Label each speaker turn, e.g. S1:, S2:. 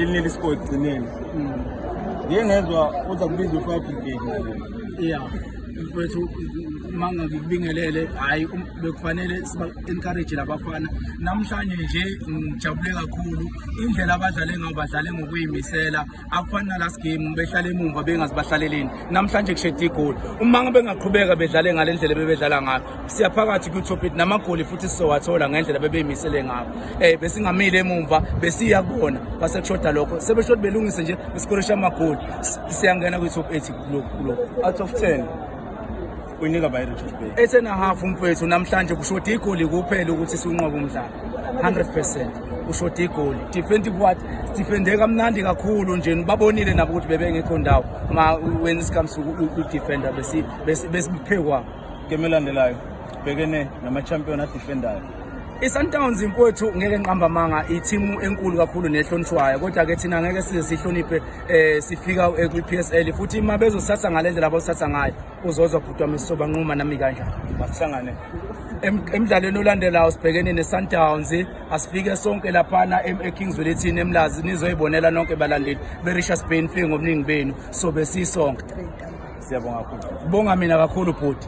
S1: elinye score egcineni ngiyengezwa uza kubiza u5 brigade
S2: yeah mfowethu manga ngikubingelele hayi bekufanele siba encourage labafana namhlanje nje ngijabule kakhulu indlela abadlale ngayo badlale ngokuyimisela akufani na last game behlala emumva bengazibahlaleleni namhlanje kushede igoli uma ngabe bengaqhubeka bedlale ngalendlela bebedlala ngayo siyaphakathi ku-top 8 namagoli futhi sizowathola ngendlela bebeyimisele ngayo besingamile emumva besiya kubona kwasekushoda lokho sebeshoda belungise nje besikoresha amagoli siyangena ku-top 8
S1: out of 10 uyinika bayiro Bay
S2: 8.5 mfowethu namhlanje kushoda igoli kuphela ukuthi siunqobe umdlalo 100% kushoda igoli defensive what defende kamnandi kakhulu nje babonile nabo ukuthi bebengekho ndawo when it comes to defender besiphekwa
S1: game elandelayo bekene nama champion a defendayo
S2: Sundowns mfowethu ngeke nqamba manga i-team enkulu kakhulu nehlonishwayo kodwa ke thina ngeke size sihloniphe sifika ku-PSL futhi ima bezosatha ngalendlela abosatha ngayo uzozwa bhuti wami sizoba nquma nami kanjani
S1: basihlangane
S2: emidlalweni olandelayo sibhekene ne-Sundowns asifike sonke laphana eKingsville ethini emlazi nizoyibonela nonke balandeli beRichards Bay nifike ngobuningi benu so besisonke
S1: siyabonga kakhulu
S2: bonga mina kakhulu bhuti